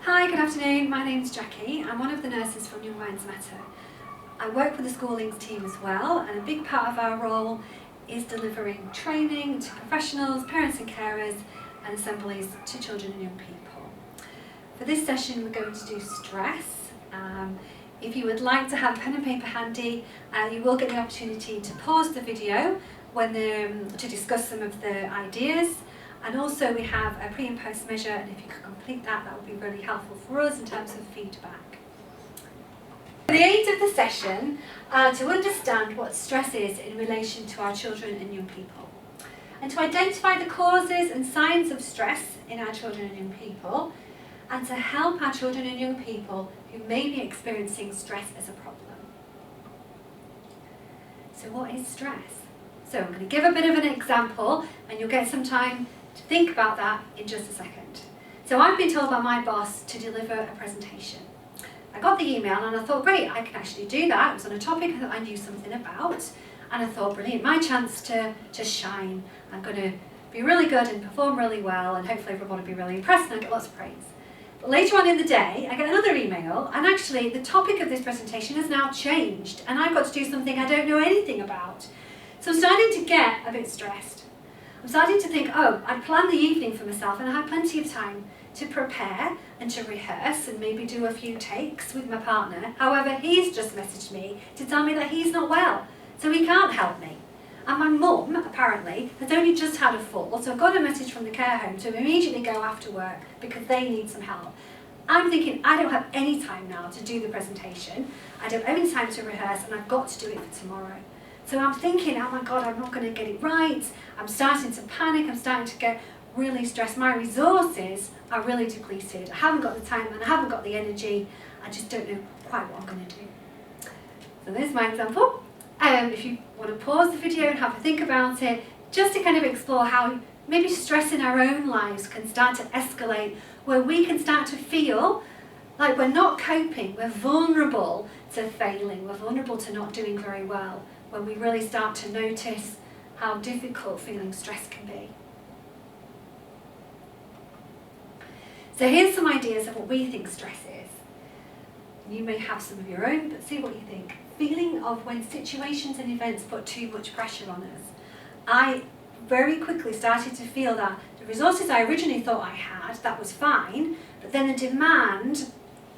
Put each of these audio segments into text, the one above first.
Hi, good afternoon. My name's Jackie. I'm one of the nurses from Young Minds Matter. I work with the School Links team as well, and a big part of our role is delivering training to professionals, parents and carers, and assemblies to children and young people. For this session, we're going to do stress. If you would like to have pen and paper handy, you will get the opportunity to pause the video to discuss some of the ideas. And also we have a pre and post measure, and if you could complete that, that would be really helpful for us in terms of feedback. The aims of the session are to understand what stress is in relation to our children and young people, and to identify the causes and signs of stress in our children and young people, and to help our children and young people who may be experiencing stress as a problem. So what is stress? So I'm going to give a bit of an example, and you'll get some time to think about that in just a second. So I've been told by my boss to deliver a presentation. I got the email and I thought, great, I can actually do that. It was on a topic that I knew something about, and I thought, brilliant, my chance to shine. I'm going to be really good and perform really well, and hopefully everyone will be really impressed and I get lots of praise. But later on in the day, I get another email, and actually the topic of this presentation has now changed, and I've got to do something I don't know anything about. So I'm starting to get a bit stressed. I'm starting to think, oh, I'd planned the evening for myself and I had plenty of time to prepare and to rehearse and maybe do a few takes with my partner. However, he's just messaged me to tell me that he's not well, so he can't help me. And my mum, apparently, has only just had a fall, so I've got a message from the care home to immediately go after work because they need some help. I'm thinking, I don't have any time now to do the presentation, I don't have any time to rehearse, and I've got to do it for tomorrow. So I'm thinking, oh my God, I'm not going to get it right. I'm starting to panic. I'm starting to get really stressed. My resources are really depleted. I haven't got the time and I haven't got the energy. I just don't know quite what I'm going to do. So there's my example. If you want to pause the video and have a think about it, just to kind of explore how maybe stress in our own lives can start to escalate, where we can start to feel like we're not coping, we're vulnerable to failing, we're vulnerable to not doing very well, when we really start to notice how difficult feeling stress can be. So here's some ideas of what we think stress is. You may have some of your own, but see what you think. Feeling of when situations and events put too much pressure on us. I very quickly started to feel that the resources I originally thought I had, that was fine, but then the demand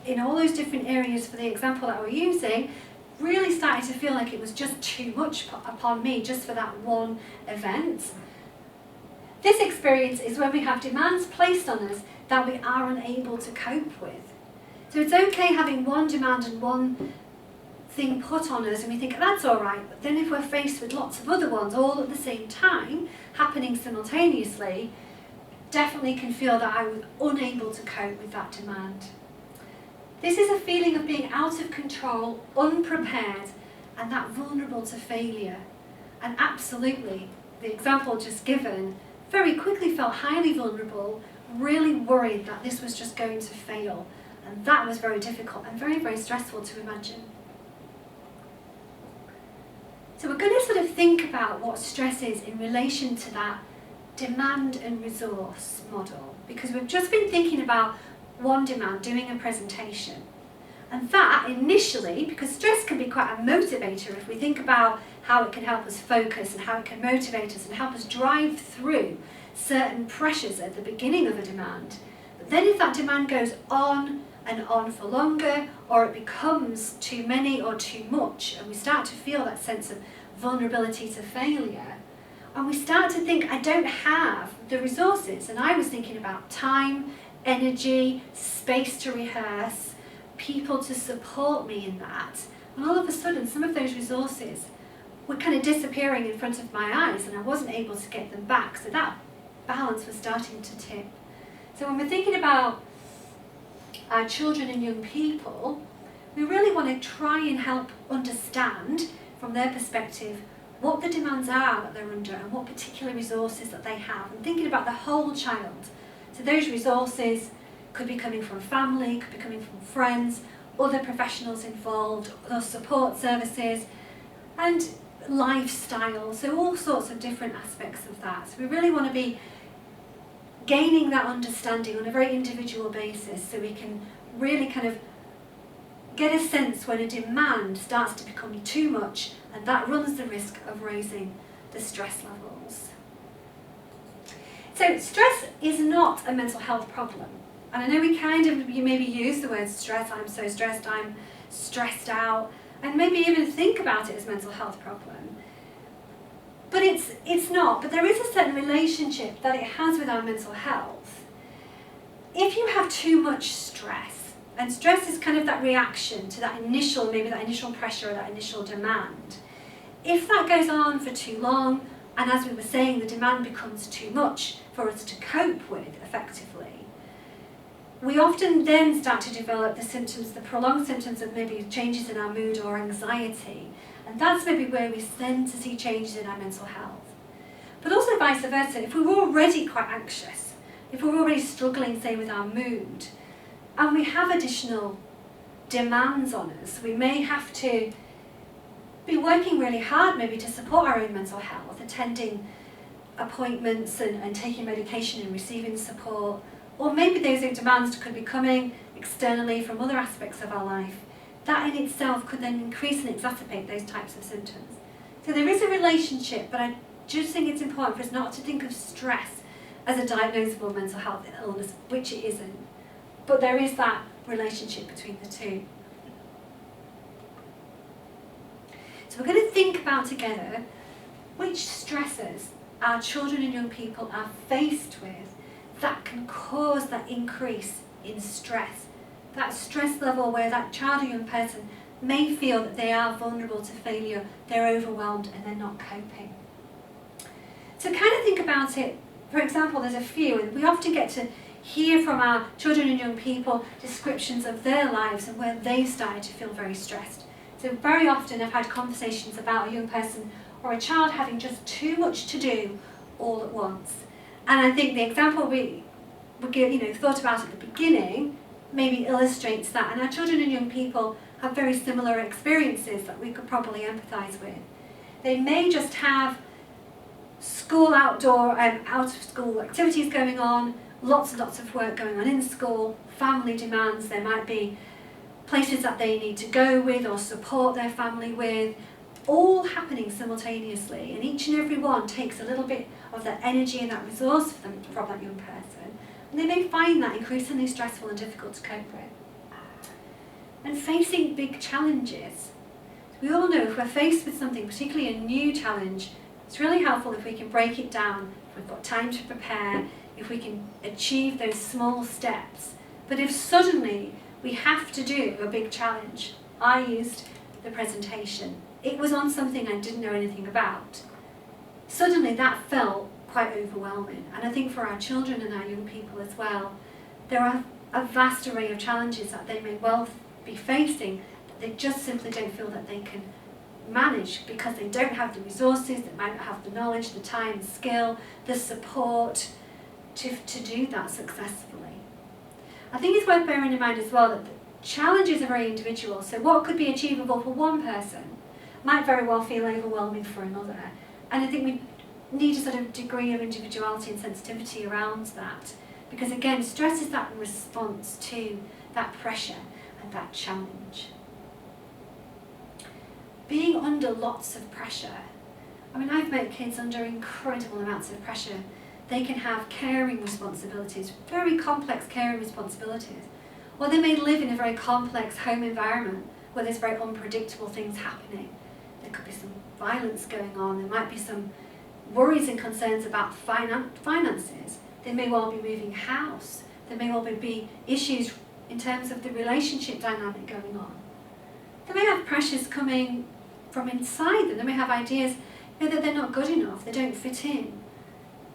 in all those different areas for the example that we're using really started to feel like it was just too much upon me just for that one event. This experience is when we have demands placed on us that we are unable to cope with. So it's okay having one demand and one thing put on us and we think that's all right, but then if we're faced with lots of other ones all at the same time, happening simultaneously, definitely can feel that I was unable to cope with that demand. This is a feeling of being out of control, unprepared, and that vulnerable to failure. And absolutely, the example just given, very quickly felt highly vulnerable, really worried that this was just going to fail. And that was very difficult and very, very stressful to imagine. So we're going to sort of think about what stress is in relation to that demand and resource model, because we've just been thinking about one demand, doing a presentation. And that initially, because stress can be quite a motivator if we think about how it can help us focus and how it can motivate us and help us drive through certain pressures at the beginning of a demand. But then if that demand goes on and on for longer, or it becomes too many or too much, and we start to feel that sense of vulnerability to failure, and we start to think, I don't have the resources. And I was thinking about time, energy, space to rehearse, people to support me in that. And all of a sudden, some of those resources were kind of disappearing in front of my eyes and I wasn't able to get them back. So that balance was starting to tip. So when we're thinking about our children and young people, we really want to try and help understand from their perspective what the demands are that they're under and what particular resources that they have, and thinking about the whole child. So those resources could be coming from family, could be coming from friends, other professionals involved, other support services, and lifestyle, so all sorts of different aspects of that. So we really want to be gaining that understanding on a very individual basis so we can really kind of get a sense when a demand starts to become too much, and that runs the risk of raising the stress levels. So stress is not a mental health problem. And I know you maybe use the word stress, I'm so stressed, I'm stressed out, and maybe even think about it as a mental health problem. But it's not. But there is a certain relationship that it has with our mental health. If you have too much stress, and stress is kind of that reaction to that initial pressure or that initial demand. If that goes on for too long, and as we were saying, the demand becomes too much for us to cope with effectively, we often then start to develop the prolonged symptoms of maybe changes in our mood or anxiety. And that's maybe where we tend to see changes in our mental health. But also vice versa, if we were already quite anxious, if we're already struggling, say, with our mood, and we have additional demands on us, we may have to be working really hard maybe to support our own mental health, attending appointments and taking medication and receiving support. Or maybe those demands could be coming externally from other aspects of our life. That in itself could then increase and exacerbate those types of symptoms. So there is a relationship, but I just think it's important for us not to think of stress as a diagnosable mental health illness, which it isn't. But there is that relationship between the two. So we're going to think about together which stressors our children and young people are faced with that can cause that increase in stress. That stress level where that child or young person may feel that they are vulnerable to failure, they're overwhelmed and they're not coping. So kind of think about it, for example, there's a few, and we often get to hear from our children and young people descriptions of their lives and where they started to feel very stressed. So very often I've had conversations about a young person or a child having just too much to do all at once. And I think the example we thought about at the beginning maybe illustrates that. And our children and young people have very similar experiences that we could probably empathise with. They may just have school outdoor and out-of-school activities going on, lots and lots of work going on in school, family demands, there might be places that they need to go with or support their family with, all happening simultaneously, and each and every one takes a little bit of that energy and that resource from that young person, and they may find that increasingly stressful and difficult to cope with. And facing big challenges. We all know if we're faced with something, particularly a new challenge, it's really helpful if we can break it down, if we've got time to prepare, if we can achieve those small steps. But if suddenly we have to do a big challenge, I used the presentation. It was on something I didn't know anything about. Suddenly that felt quite overwhelming. And I think for our children and our young people as well, there are a vast array of challenges that they may well be facing that they just simply don't feel that they can manage because they don't have the resources, they might not have the knowledge, the time, the skill, the support to do that successfully. I think it's worth bearing in mind as well that the challenges are very individual, so what could be achievable for one person might very well feel overwhelming for another. And I think we need a sort of degree of individuality and sensitivity around that, because again, stress is that response to that pressure and that challenge. Being under lots of pressure. I mean, I've met kids under incredible amounts of pressure. They can have caring responsibilities, very complex caring responsibilities. Or they may live in a very complex home environment where there's very unpredictable things happening. There could be some violence going on, there might be some worries and concerns about finances. They may well be moving house. There may well be issues in terms of the relationship dynamic going on. They may have pressures coming from inside them. They may have ideas that they're not good enough, they don't fit in.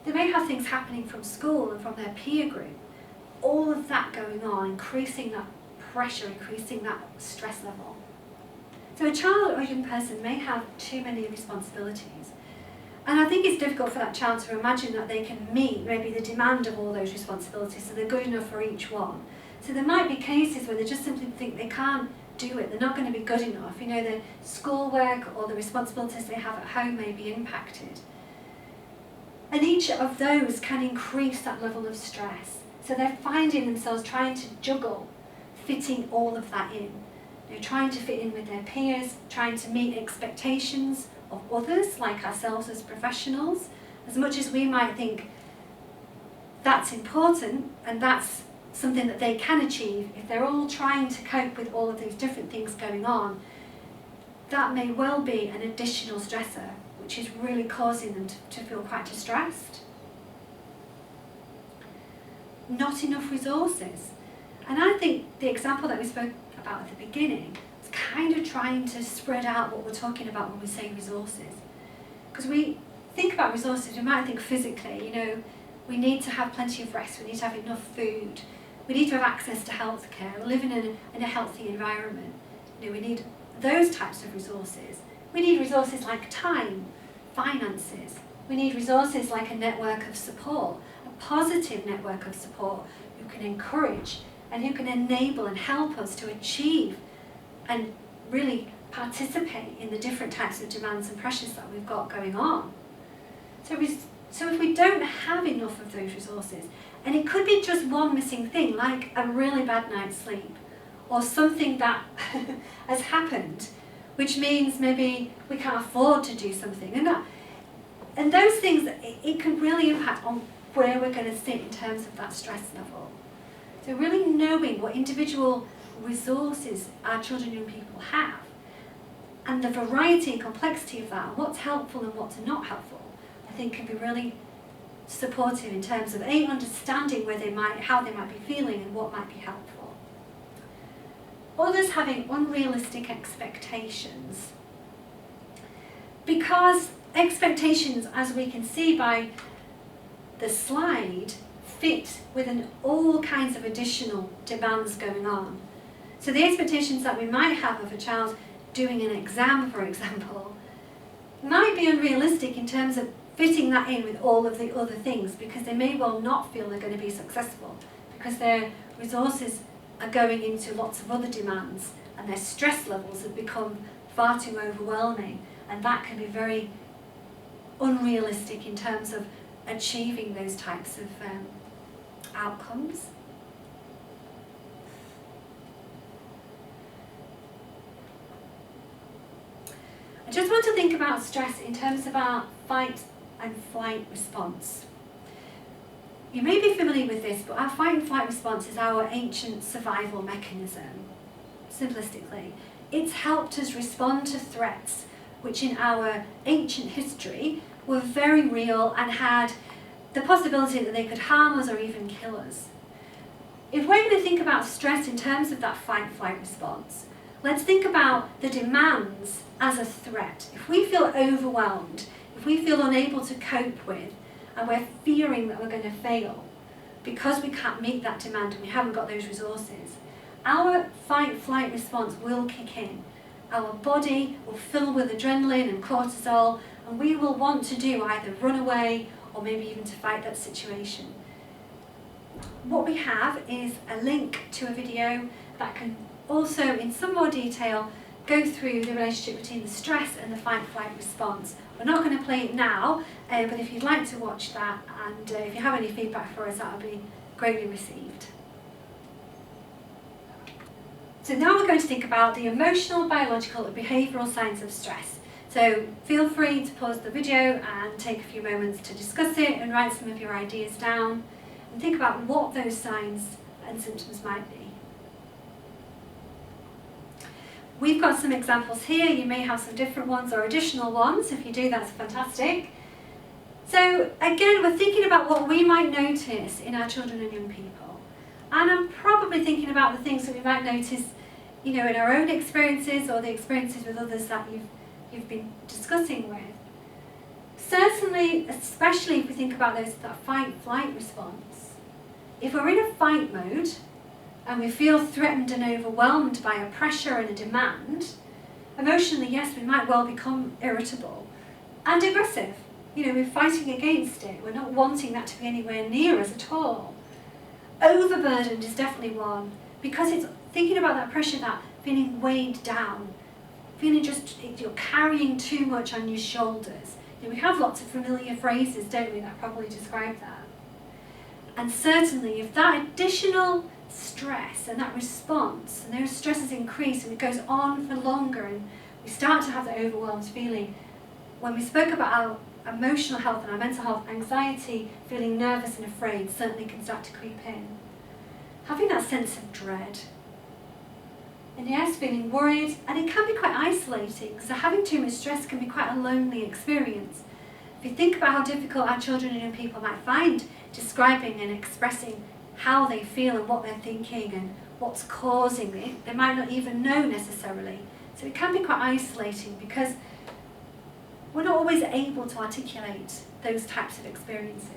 They may have things happening from school and from their peer group. All of that going on, increasing that pressure, increasing that stress level. So a child or young person may have too many responsibilities. And I think it's difficult for that child to imagine that they can meet maybe the demand of all those responsibilities, so they're good enough for each one. So there might be cases where they just simply think they can't do it, they're not going to be good enough. You know, the schoolwork or the responsibilities they have at home may be impacted. And each of those can increase that level of stress. So they're finding themselves trying to juggle, fitting all of that in. They're trying to fit in with their peers, trying to meet expectations of others, like ourselves as professionals. As much as we might think that's important and that's something that they can achieve, if they're all trying to cope with all of these different things going on, that may well be an additional stressor, which is really causing them to feel quite distressed. Not enough resources. And I think the example that we spoke about at the beginning is kind of trying to spread out what we're talking about when we say resources. Because we think about resources, we might think physically, we need to have plenty of rest, we need to have enough food, we need to have access to healthcare, living in a healthy environment. We need those types of resources. We need resources like time, finances. We need resources like a network of support, a positive network of support who can encourage and who can enable and help us to achieve and really participate in the different types of demands and pressures that we've got going on. So if we don't have enough of those resources, and it could be just one missing thing, like a really bad night's sleep, or something that has happened, which means maybe we can't afford to do something, and those things, it can really impact on where we're going to sit in terms of that stress level. So really knowing what individual resources our children and young people have, and the variety and complexity of that, and what's helpful and what's not helpful, I think can be really supportive in terms of understanding how they might be feeling and what might be helpful. Others having unrealistic expectations. Because expectations, as we can see by the slide, fit within all kinds of additional demands going on. So the expectations that we might have of a child doing an exam, for example, might be unrealistic in terms of fitting that in with all of the other things, because they may well not feel they're going to be successful because their resources are going into lots of other demands and their stress levels have become far too overwhelming, and that can be very unrealistic in terms of achieving those types of outcomes. I just want to think about stress in terms of our fight and flight response. You may be familiar with this, but our fight and flight response is our ancient survival mechanism. Simplistically, it's helped us respond to threats which in our ancient history were very real and had the possibility that they could harm us or even kill us. If we're going to think about stress in terms of that fight-flight response, let's think about the demands as a threat. If we feel overwhelmed, if we feel unable to cope with, and we're fearing that we're going to fail because we can't meet that demand and we haven't got those resources, our fight-flight response will kick in. Our body will fill with adrenaline and cortisol, and we will want to do either run away or maybe even to fight that situation. What we have is a link to a video that can also, in some more detail, go through the relationship between the stress and the fight-flight response. We're not going to play it now, but if you'd like to watch that, and if you have any feedback for us, that would be greatly received. So now we're going to think about the emotional, biological and behavioural signs of stress. So feel free to pause the video and take a few moments to discuss it and write some of your ideas down and think about what those signs and symptoms might be. We've got some examples here. You may have some different ones or additional ones. If you do, that's fantastic. So again, we're thinking about what we might notice in our children and young people. And I'm probably thinking about the things that we might notice, in our own experiences or the experiences with others that you've been discussing with. Certainly, especially if we think about that fight-flight response. If we're in a fight mode and we feel threatened and overwhelmed by a pressure and a demand, emotionally, yes, we might well become irritable and aggressive. We're fighting against it. We're not wanting that to be anywhere near us at all. Overburdened is definitely one, because it's thinking about that pressure, that feeling weighed down, feeling just you're carrying too much on your shoulders. We have lots of familiar phrases, don't we, that probably describe that. And certainly if that additional stress and that response and those stresses increase and it goes on for longer and we start to have that overwhelmed feeling, when we spoke about our emotional health and our mental health, anxiety, feeling nervous and afraid certainly can start to creep in. Having that sense of dread. And yes, feeling worried, and it can be quite isolating, so having too much stress can be quite a lonely experience. If you think about how difficult our children and young people might find describing and expressing how they feel and what they're thinking and what's causing it, they might not even know necessarily. So it can be quite isolating because we're not always able to articulate those types of experiences.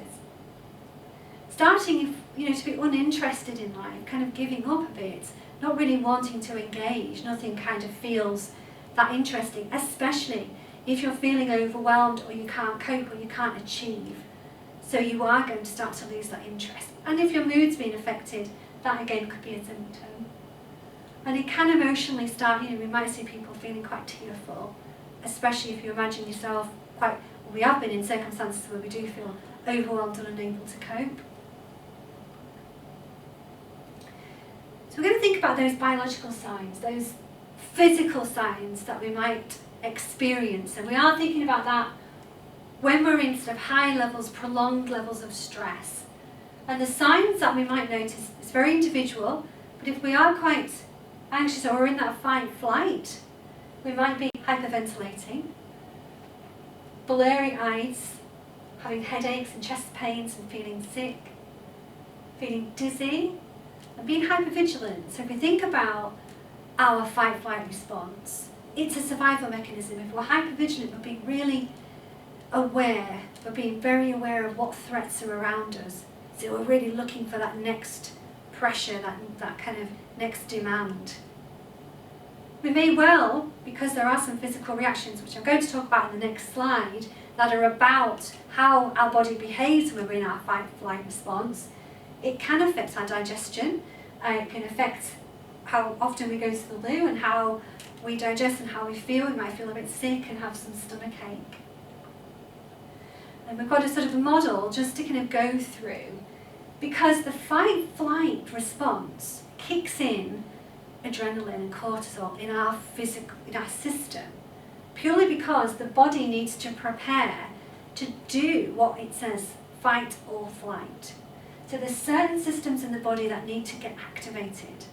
Starting, to be uninterested in life, kind of giving up a bit, not really wanting to engage, nothing kind of feels that interesting, especially if you're feeling overwhelmed or you can't cope or you can't achieve. So you are going to start to lose that interest. And if your mood's being affected, that again could be a symptom. And it can emotionally start, we might see people feeling quite tearful, especially if you imagine yourself we have been in circumstances where we do feel overwhelmed and unable to cope. So we're going to think about those biological signs, those physical signs that we might experience. And we are thinking about that when we're in sort of high levels, prolonged levels of stress. And the signs that we might notice, it's very individual, but if we are quite anxious or we're in that fight-flight, we might be hyperventilating, blurry eyes, having headaches and chest pains and feeling sick, feeling dizzy, and being hypervigilant. So if we think about our fight-flight response, it's a survival mechanism. If we're hypervigilant, we're being really aware, we're being very aware of what threats are around us. So we're really looking for that next pressure, that kind of next demand. We may well, because there are some physical reactions, which I'm going to talk about in the next slide, that are about how our body behaves when we're in our fight-flight response. It can affect our digestion, it can affect how often we go to the loo and how we digest and how we feel. We might feel a bit sick and have some stomach ache. And we've got a sort of a model just to kind of go through, because the fight-flight response kicks in adrenaline and cortisol in our system, purely because the body needs to prepare to do what it says, fight or flight. So there's certain systems in the body that need to get activated,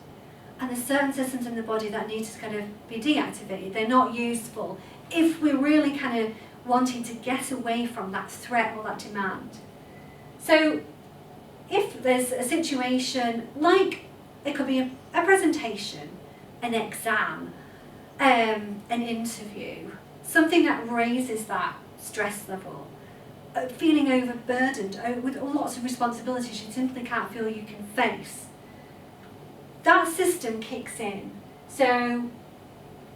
and there's certain systems in the body that need to kind of be deactivated. They're not useful if we're really kind of wanting to get away from that threat or that demand. So if there's a situation like, it could be a presentation, an exam, an interview, something that raises that stress level, feeling overburdened with lots of responsibilities you simply can't feel you can face, that system kicks in. So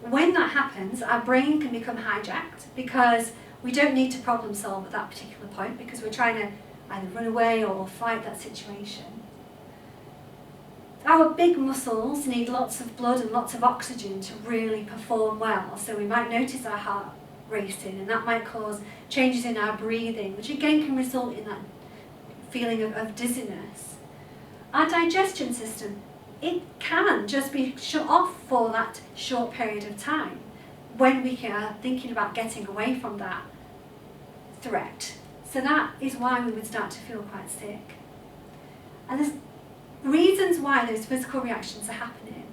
when that happens, our brain can become hijacked because we don't need to problem solve at that particular point because we're trying to either run away or fight that situation. Our big muscles need lots of blood and lots of oxygen to really perform well, so we might notice our heart racing, and that might cause changes in our breathing, which again can result in that feeling of dizziness. Our digestion system, it can just be shut off for that short period of time when we are thinking about getting away from that threat. So that is why we would start to feel quite sick. And there's reasons why those physical reactions are happening.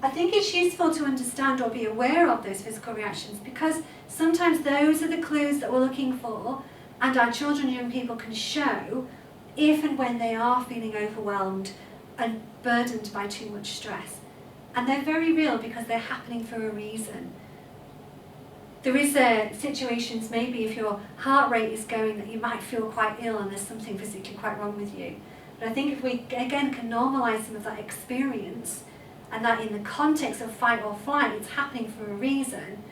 I think it's useful to understand or be aware of those physical reactions, because sometimes those are the clues that we're looking for, and our children and young people can show if and when they are feeling overwhelmed and burdened by too much stress. And they're very real because they're happening for a reason. There is situations, maybe if your heart rate is going, that you might feel quite ill and there's something physically quite wrong with you. But I think if we, again, can normalise some of that experience, and that in the context of fight or flight, it's happening for a reason,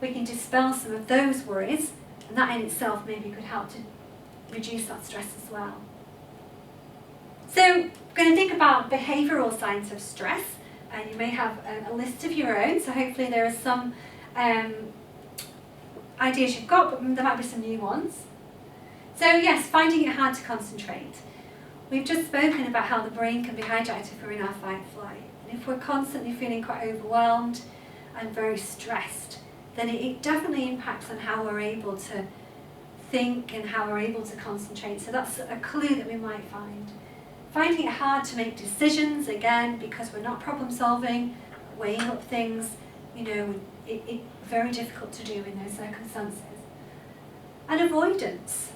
we can dispel some of those worries, and that in itself maybe could help to reduce that stress as well. So we're going to think about behavioural signs of stress, and you may have a list of your own, so hopefully there are some ideas you've got, but there might be some new ones. So yes, finding it hard to concentrate. We've just spoken about how the brain can be hijacked if we're in our fight-flight. And if we're constantly feeling quite overwhelmed and very stressed, then it definitely impacts on how we're able to think and how we're able to concentrate. So that's a clue that we might find. Finding it hard to make decisions, again, because we're not problem solving, weighing up things, it's very difficult to do in those circumstances. And avoidance.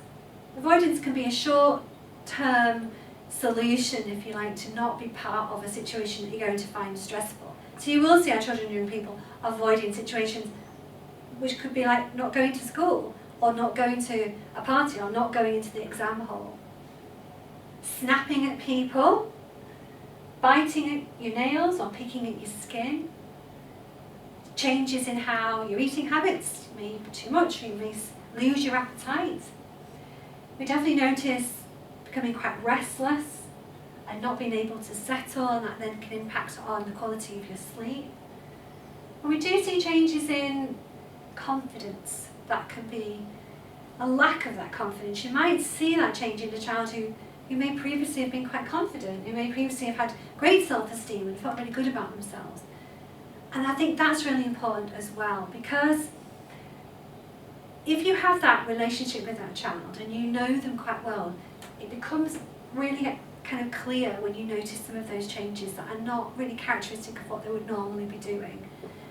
Avoidance can be a short-term solution, if you like, to not be part of a situation that you're going to find stressful. So you will see our children and young people avoiding situations which could be like not going to school, or not going to a party, or not going into the exam hall. Snapping at people, biting at your nails or picking at your skin, changes in how your eating habits, you may eat too much, you may lose your appetite. We definitely notice becoming quite restless and not being able to settle, and that then can impact on the quality of your sleep. And we do see changes in confidence. That can be a lack of that confidence. You might see that change in a child who may previously have been quite confident, who may previously have had great self-esteem and felt really good about themselves. And I think that's really important as well, because if you have that relationship with that child and you know them quite well, it becomes really kind of clear when you notice some of those changes that are not really characteristic of what they would normally be doing.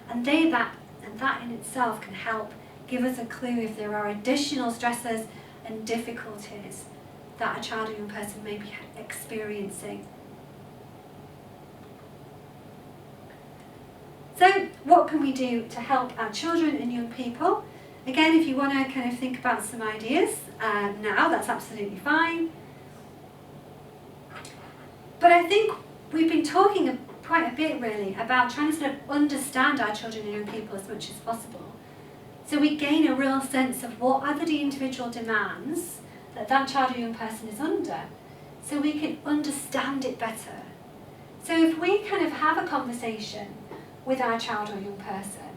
And that in itself can help give us a clue if there are additional stresses and difficulties that a child or young person may be experiencing. So what can we do to help our children and young people? Again, if you want to kind of think about some ideas now, that's absolutely fine. But I think we've been talking quite a bit really about trying to sort of understand our children and young people as much as possible. So we gain a real sense of what are the individual demands that child or young person is under, so we can understand it better. So if we kind of have a conversation with our child or young person,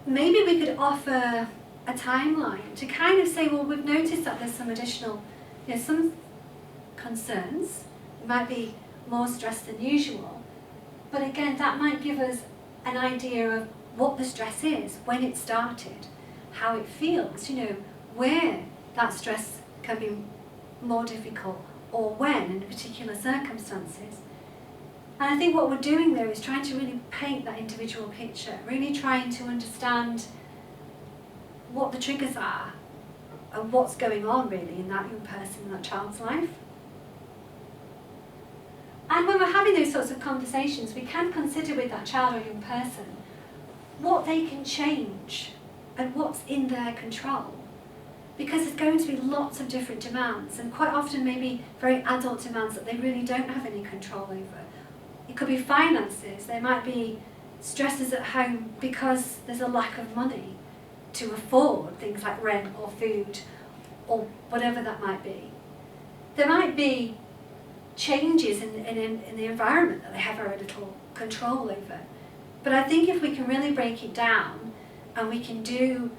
maybe we could offer a timeline to kind of say, well, we've noticed that there's some additional, some concerns. It might be more stress than usual. But again, that might give us an idea of what the stress is, when it started, how it feels, where that stress can be more difficult, or when in particular circumstances. And I think what we're doing there is trying to really paint that individual picture, really trying to understand what the triggers are and what's going on really in that young person, in that child's life. And when we're having those sorts of conversations, we can consider with that child or young person what they can change and what's in their control. Because there's going to be lots of different demands, and quite often maybe very adult demands that they really don't have any control over. It could be finances. There might be stresses at home because there's a lack of money to afford things like rent or food or whatever that might be. There might be changes in the environment that they have very little control over. But I think if we can really break it down and we can do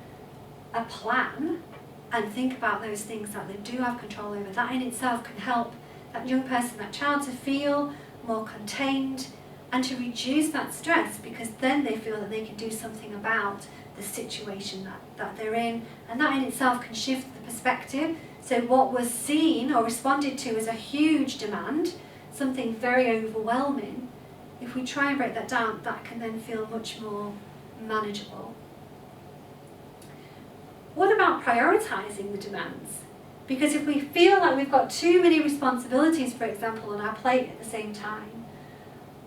a plan and think about those things that they do have control over, that in itself can help that young person, that child, to feel more contained and to reduce that stress, because then they feel that they can do something about the situation that they're in, and that in itself can shift the perspective. So what was seen or responded to as a huge demand, something very overwhelming, if we try and break that down, that can then feel much more manageable. What about prioritising the demands? Because if we feel like we've got too many responsibilities, for example, on our plate at the same time,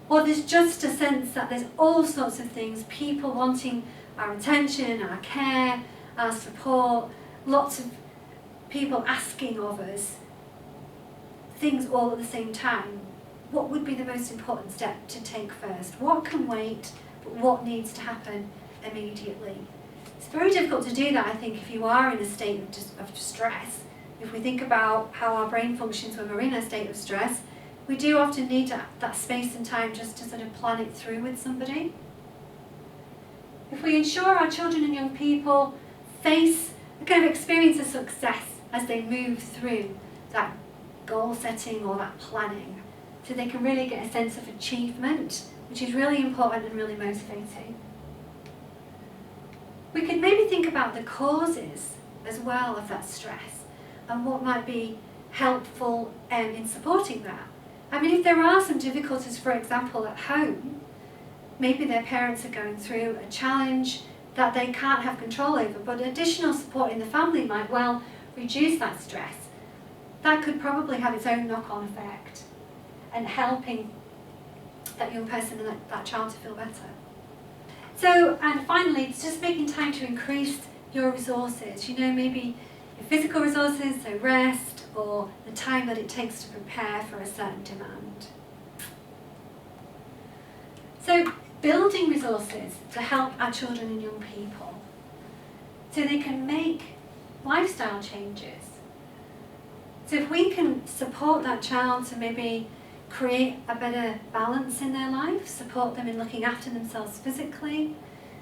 or there's just a sense that there's all sorts of things, people wanting our attention, our care, our support, lots of people asking of us things all at the same time, what would be the most important step to take first? What can wait, but what needs to happen immediately? It's very difficult to do that, I think, if you are in a state of stress. If we think about how our brain functions when we're in a state of stress, we do often need that space and time just to sort of plan it through with somebody. if we ensure our children and young people face a kind of experience of success as they move through that goal setting or that planning, so they can really get a sense of achievement, which is really important and really motivating. We could maybe think about the causes as well of that stress and what might be helpful in supporting that. I mean, if there are some difficulties, for example, at home, maybe their parents are going through a challenge that they can't have control over, but additional support in the family might well reduce that stress. That could probably have its own knock-on effect and helping that young person and that child to feel better. So, and finally, it's just making time to increase your resources. You know, maybe your physical resources, so rest, or the time that it takes to prepare for a certain demand. So, building resources to help our children and young people so they can make lifestyle changes. So if we can support that child to maybe create a better balance in their life, support them in looking after themselves physically,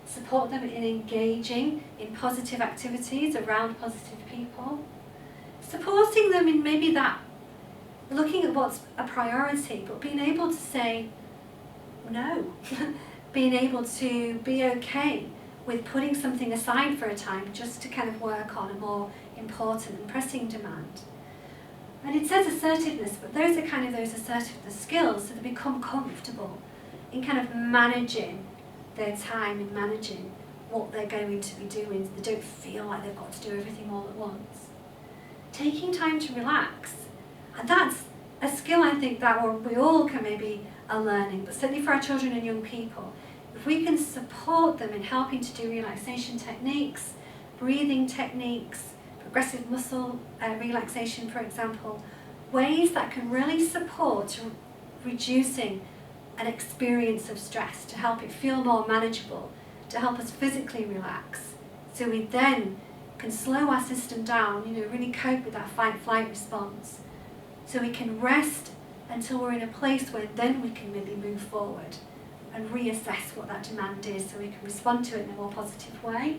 support them in engaging in positive activities around positive people, supporting them in maybe that, looking at what's a priority, but being able to say no, being able to be okay with putting something aside for a time just to kind of work on a more important and pressing demand. And it says assertiveness, but those are kind of those assertiveness skills, so they become comfortable in kind of managing their time and managing what they're going to be doing, so they don't feel like they've got to do everything all at once. Taking time to relax, and that's a skill I think that we all can maybe are learning, but certainly for our children and young people, if we can support them in helping to do relaxation techniques, breathing techniques, progressive muscle relaxation, for example, ways that can really support reducing an experience of stress, to help it feel more manageable, to help us physically relax, so we then can slow our system down, you know, really cope with that fight-flight response, so we can rest until we're in a place where then we can maybe move forward and reassess what that demand is, so we can respond to it in a more positive way.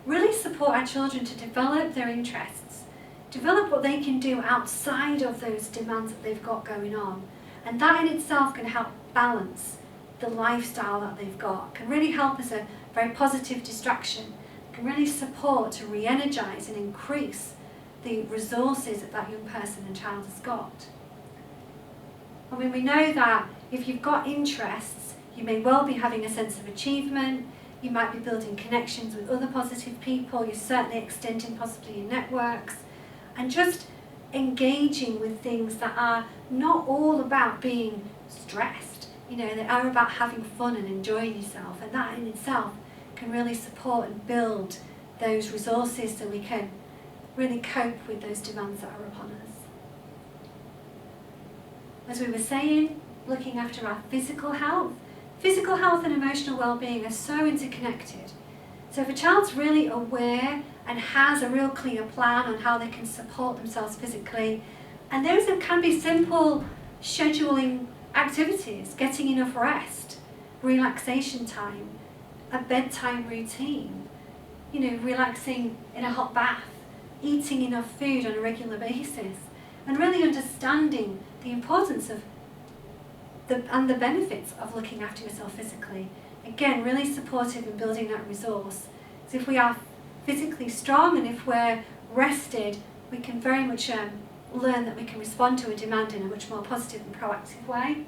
Really support our children to develop their interests, develop what they can do outside of those demands that they've got going on, and that in itself can help balance the lifestyle that they've got, can really help as a very positive distraction, can really support to re-energize and increase the resources that that young person and child has got. I mean, we know that if you've got interests, you may well be having a sense of achievement, you might be building connections with other positive people, you're certainly extending possibly your networks, and just engaging with things that are not all about being stressed. You know, they are about having fun and enjoying yourself, and that in itself can really support and build those resources so we can really cope with those demands that are upon us. As we were saying, looking after our physical health and emotional well-being are so interconnected. So if a child's really aware and has a real clear plan on how they can support themselves physically, and those can be simple scheduling activities, getting enough rest, relaxation time, a bedtime routine, you know, relaxing in a hot bath, eating enough food on a regular basis, and really understanding the importance of and the benefits of looking after yourself physically. Again, really supportive in building that resource. So if we are physically strong and if we're rested, we can very much learn that we can respond to a demand in a much more positive and proactive way.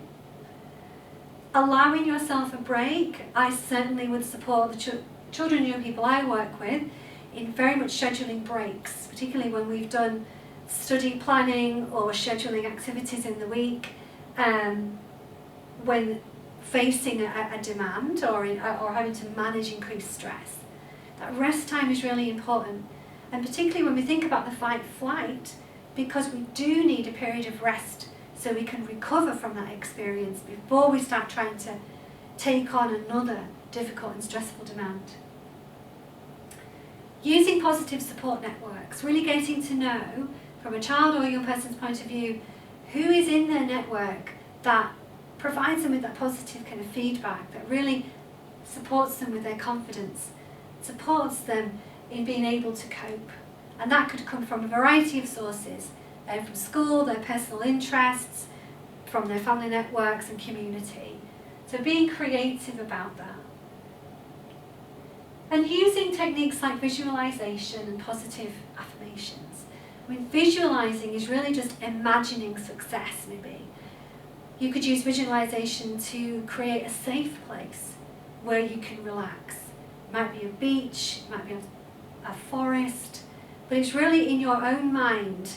Allowing yourself a break, I certainly would support the children and young people I work with in very much scheduling breaks, particularly when we've done study planning or scheduling activities in the week, when facing a demand or having to manage increased stress. That rest time is really important, and particularly when we think about the fight-flight, because we do need a period of rest so we can recover from that experience before we start trying to take on another difficult and stressful demand. Using positive support networks, really getting to know from a child or a young person's point of view who is in their network that provides them with that positive kind of feedback, that really supports them with their confidence, supports them in being able to cope. And that could come from a variety of sources, from school, their personal interests, from their family networks and community. So being creative about that. And using techniques like visualization and positive affirmations. I mean, visualizing is really just imagining success, maybe. You could use visualization to create a safe place where you can relax. It might be a beach, it might be a forest, but it's really in your own mind,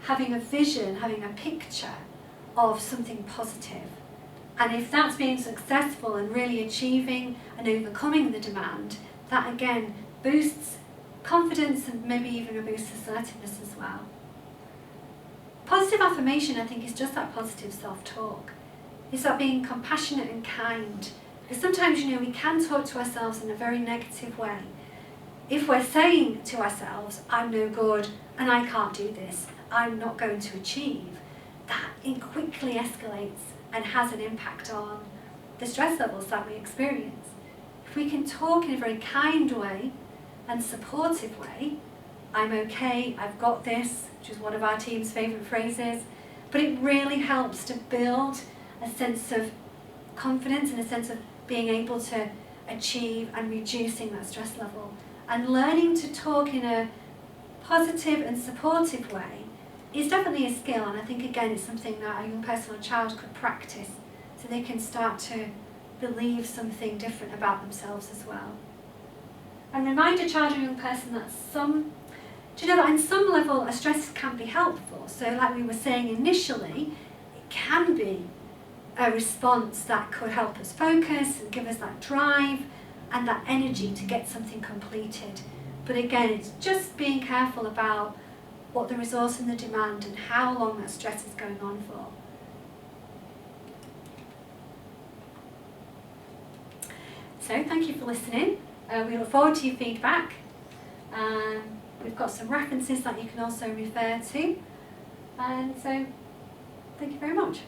having a vision, having a picture of something positive. And if that's being successful and really achieving and overcoming the demand, that again boosts confidence and maybe even boosts assertiveness as well. Positive affirmation, I think, is just that positive self-talk. It's that being compassionate and kind. Because sometimes, we can talk to ourselves in a very negative way. If we're saying to ourselves, I'm no good and I can't do this, I'm not going to achieve, that it quickly escalates and has an impact on the stress levels that we experience. If we can talk in a very kind way and supportive way, I'm okay, I've got this, which is one of our team's favourite phrases, but it really helps to build a sense of confidence and a sense of being able to achieve and reducing that stress level. And learning to talk in a positive and supportive way is definitely a skill, and I think again it's something that a young person or child could practice so they can start to believe something different about themselves as well. And remind a child or young person that that on some level a stress can be helpful. So like we were saying initially, it can be a response that could help us focus and give us that drive and that energy to get something completed. But again, it's just being careful about what the resource and the demand and how long that stress is going on for. So thank you for listening. We look forward to your feedback. We've got some references that you can also refer to. And so thank you very much.